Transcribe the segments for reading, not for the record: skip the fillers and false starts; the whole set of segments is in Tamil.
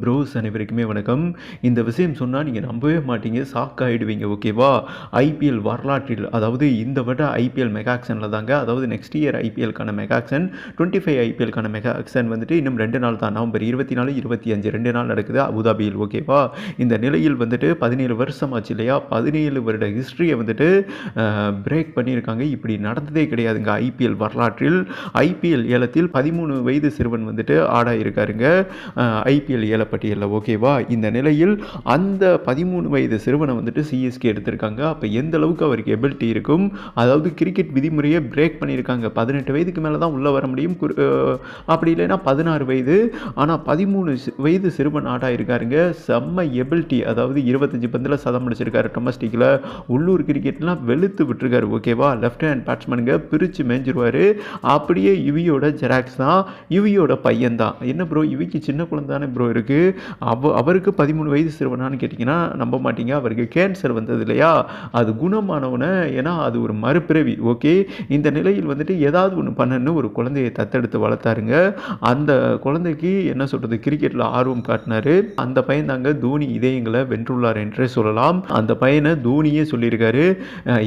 ப்ரோஸ் அனைவருக்குமே வணக்கம். இந்த விஷயம் சொன்னா நீங்க நம்பவே மாட்டீங்க. ஷாக் ஆயிடுவீங்க. ஓகேவா? ஐபிஎல் வரலாற்றில் அதாவது இந்த வருட ஐபிஎல் மெகா ஆக்ஷன்ல தாங்க. அதாவது நெக்ஸ்ட் இயர் ஐபிஎல்க்கான மெகா ஆக்ஷன் 25 ஐபிஎல்க்கான மெகா ஆக்ஷன் வந்துட்டு இன்னும் 2 நாள் தான். நவம்பர் 24, 25 2 நாள் நடக்குது அபுதாபியில். ஓகேவா? இந்த நிலையில் வந்துட்டு 17 வருஷம் ஆச்சு இல்லையா? 17 வருட ஹிஸ்டரிய வந்துட்டு பிரேக் பண்ணியிருக்காங்க. இப்படி நடந்ததே கிடையாதுங்க ஐபிஎல் வரலாற்றில். ஐபிஎல் ஏலத்தில் 13 வயது சிறுவன் வந்துட்டு ஆடாயிருக்காருங்க. ஐபிஎல் ஏல பட்டியலில். ஓகேவா? இந்த நிலையில் அந்த 13 வயது சிறுவனை வந்துட்டு சிஎஸ்கே எடுத்திருக்காங்க. அப்போ எந்த அளவுக்கு அவருக்கு எபிலிட்டி இருக்கும், அதாவது கிரிக்கெட் விதிமுறையை பிரேக் பண்ணியிருக்காங்க. 18 வயதுக்கு மேலே தான் உள்ளே வர முடியும், அப்படி இல்லைன்னா 16 வயது. ஆனால் 13 வயது சிறுவன் ஆட்டா இருக்காருங்க. செம்ம எபிலிட்டி, அதாவது 25 பந்தில் சதம் அடிச்சிருக்காரு டொமஸ்டிக்கில். உள்ளூர் கிரிக்கெட்லாம் வெளுத்து விட்டுருக்காரு. ஓகேவா? லெஃப்ட் ஹேண்ட் பேட்ஸ்மேனுங்க பிரித்து மேய்ஞ்சிருவார். அப்படியே யுவியோட ஜெராக்ஸ் தான், யுவியோட பையன் தான். என்ன ப்ரோ, யுவிக்கு சின்ன குழந்தை தானே ப்ரோ இருக்குது, அவருக்கு 13 வயது சிறுவனான்னு கேட்டிங்கன்னா நம்ப மாட்டீங்க. அவருக்கு கேன்சர் வந்தது இல்லையா, அது குணமானவனை, ஏன்னா அது ஒரு மறுபிறவி. ஓகே, இந்த நிலையில் வந்துட்டு ஏதாவது ஒன்று பண்ணணுன்னு ஒரு குழந்தையை தத்தெடுத்து வளர்த்தாருங்க. அந்த குழந்தைக்கு என்ன சொல்கிறது, கிரிக்கெட்டில் ஆர்வம் காட்டினாரு. அந்த பையன் தாங்க தோனி இதயங்களை வென்றுள்ளார் என்றே சொல்லலாம். அந்த பையனை தோனியே சொல்லியிருக்காரு,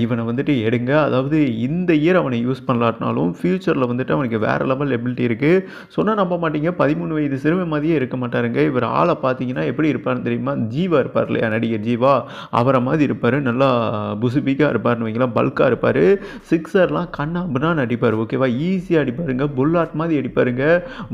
இவனை வந்துட்டு எடுங்க, அதாவது இந்த இயர் அவனை யூஸ் பண்ணலாட்டினாலும் ஃபியூச்சரில் வந்துட்டு அவனுக்கு வேறு லெவல் எபிலிட்டி இருக்குது. சொன்னால் நம்ப மாட்டீங்க, 13 வயது சிறுவன் மாதிரியே இருக்க மாட்டாருங்க. இவர் ஆளை பார்த்தீங்கன்னா எப்படி இருப்பார்னு தெரியுமா? ஜீவா இருப்பார் இல்லையா, நடிகர் ஜீவா, அவரை மாதிரி இருப்பார். நல்லா புசுபிக்காக இருப்பார்னு வைக்கலாம், பல்காக இருப்பார். சிக்ஸர்லாம் கண்ணாம்புனா அடிப்பார். ஓகேவா? ஈஸியாக அடிப்பாருங்க. புல்லாட் மாதிரி அடிப்பாருங்க.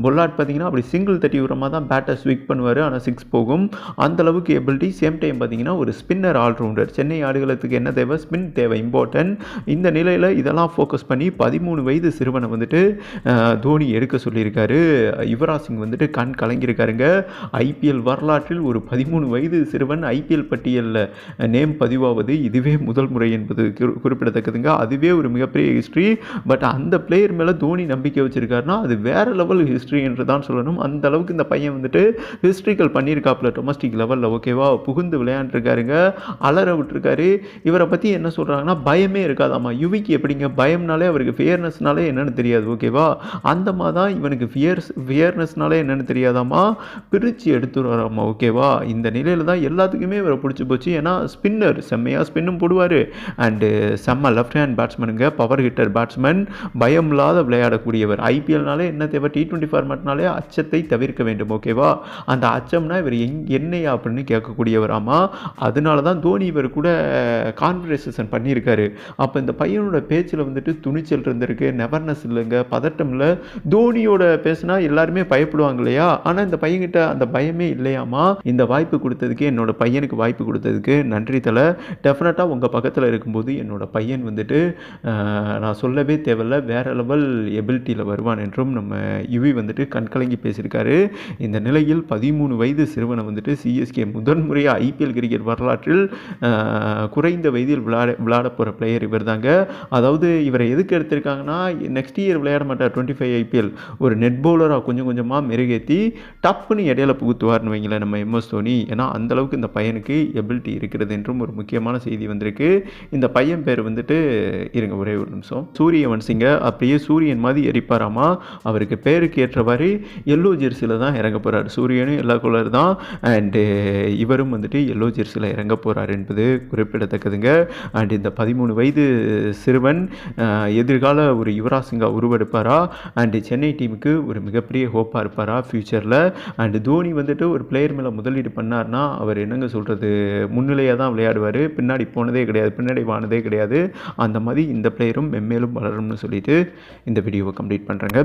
புல்லாட் பார்த்தீங்கன்னா அப்படி சிங்கிள் தட்டி விடுறமா தான் பேட்டை ஸ்விக் பண்ணுவார், ஆனால் சிக்ஸ் போகும். அந்த அளவுக்கு எபிலிட்டி. சேம் டைம் பார்த்தீங்கன்னா ஒரு ஸ்பின்னர் ஆல்ரவுண்டர். சென்னை ஆடுகளத்துக்கு என்ன தேவை, ஸ்பின் தேவை, இம்பார்ட்டன்ட். இந்த நிலையில் இதெல்லாம் ஃபோக்கஸ் பண்ணி 13 வயது சிறுவனை வந்துட்டு தோனி எடுக்க சொல்லியிருக்காரு. யுவராஜ் சிங் வந்துட்டு கண் கலங்கியிருக்காருங்க. ஐபிஎல் வரலாற்றில் ஒரு 13 வயது சிறுவன் ஐபிஎல் பட்டியலில் நேம் பதிவாவது இதுவே முதல் முறை என்பது குறிப்பிடத்தக்கதுங்க. அதுவே ஒரு மிகப்பெரிய ஹிஸ்ட்ரி. பட் அந்த பிளேயர் மேலே தோனி நம்பிக்கை வச்சிருக்காருன்னா அது வேற லெவல் ஹிஸ்ட்ரி என்று தான் சொல்லணும். அந்த அளவுக்கு இந்த பையன் வந்துட்டு ஹிஸ்ட்ரிக்கல் பண்ணியிருக்காப்புல டொமஸ்டிக் லெவலில். ஓகேவா? புகுந்து விளையாண்டுருக்காருங்க, அலற விட்டுருக்காரு. இவரை பற்றி என்ன சொல்கிறாங்கன்னா பயமே இருக்காதாமா. யுவிக்கு எப்படிங்க, பயம்னாலே அவருக்கு ஃபியர்னஸ்னாலே என்னன்னு தெரியாது. ஓகேவா? அந்த மாதிரி தான் இவனுக்கு ஃபியர்னஸ்னாலே என்னன்னு தெரியாதாமா, பிரித்து எடுத்துடுவாராம்மா. ஓகேவா? இந்த நிலையில் தான் எல்லாத்துக்குமே இவரை பிடிச்சி போச்சு. ஏன்னா ஸ்பின்னர், செம்மையாக ஸ்பின்னும் போடுவார், அண்டு செம்ம லெஃப்ட் ஹேண்ட் பேட்ஸ்மேனுங்க, பவர் ஹிட்டர் பேட்ஸ்மேன், பயம் இல்லாத விளையாடக்கூடியவர். ஐபிஎல்னாலே என்ன தேவை, T20 ஃபார்மேட்னாலே அச்சத்தை தவிர்க்க வேண்டும். ஓகேவா? அந்த அச்சம்னா இவர் என்னையா அப்படின்னு கேட்கக்கூடியவர். ஆமாம், அதனால தான் தோனி இவர் கூட கான்வர்சேஷன் பண்ணியிருக்காரு. அப்போ இந்த பையனோட பேச்சில் வந்துட்டு துணிச்சல் இருந்திருக்கு, நெவர்னஸ் இல்லைங்க, பதட்டம் இல்லை. தோனியோட பேசினா எல்லாருமே பயப்படுவாங்க இல்லையா, ஆனால் இந்த பையன்கிட்ட அந்த பயமே இல்லையாமா. இந்த வாய்ப்பு கொடுத்ததுக்கு, என்னோட பையனுக்கு வாய்ப்பு கொடுத்ததுக்கு நன்றி தலை. டெஃபினட்டாக உங்கள் பக்கத்தில் இருக்கும்போது என்னோட பையன் வந்துட்டு நான் சொல்லவே தேவையில்ல, வேற லெவல் எபிலிட்டியில் வருவான் என்றும் நம்ம யுவி வந்துட்டு கண்கலங்கி பேசியிருக்காரு. இந்த நிலையில் 13 வயது சிறுவனை வந்துட்டு சிஎஸ்கே முதன்முறையாக ஐபிஎல் கிரிக்கெட் வரலாற்றில் குறைந்த வயதில் விளையாட போகிற பிளேயர் இவர் தாங்க. அதாவது இவரை எதுக்கு எடுத்திருக்காங்கன்னா, நெக்ஸ்ட் இயர் விளையாட மாட்டார் 25 ஐபிஎல், ஒரு நெட் பவுலராக கொஞ்சம் கொஞ்சமாக மெருகேற்றி டப்புன்னு இடையில புகுத்துவார்னு வைங்களேன் நம்ம எம்எஸ் தோனி. ஏன்னா அந்தளவுக்கு இந்த பையனுக்கு எபிலிட்டி இருக்கிறது என்றும் ஒரு முக்கியமான செய்தி வந்திருக்கு. இந்த பையன் பேர் வந்துட்டு இருங்க ஒரே ஒரு நிமிஷம், சூரியவன்சிங்க. அப்படியே சூரியன் மாதிரி எரிப்பாராமா. அவருக்கு பேருக்கு ஏற்றவாறு எல்லோ ஜெர்சியில் தான் இறங்க போகிறார். சூரியனும் எல்லா கலர் தான், அண்டு இவரும் வந்துட்டு எல்லோ ஜெர்சியில் இறங்க போகிறார் என்பது குறிப்பிடத்தக்கதுங்க. அண்ட் இந்த 13 வயது சிறுவன் எதிர்கால ஒரு யுவராஜ் சிங்கா உருவெடுப்பாரா, அண்டு சென்னை டீமுக்கு ஒரு மிகப்பெரிய ஹோப்பாக இருப்பாரா ஃபியூச்சரில். அண்டு தோனி வந்துட்டு ஒரு பிளேயர் மேலே முதலீடு பண்ணார்னா அவர் என்னங்க சொல்கிறது, முன்னிலையாக தான் விளையாடுவார், பின்னாடி போனதே கிடையாது, பின்னாடி வானதே கிடையாது. அந்த மாதிரி இந்த பிளேயரும் மென்மேலும் வளரும்னு சொல்லிட்டு இந்த வீடியோவை கம்ப்ளீட் பண்ணுறேங்க.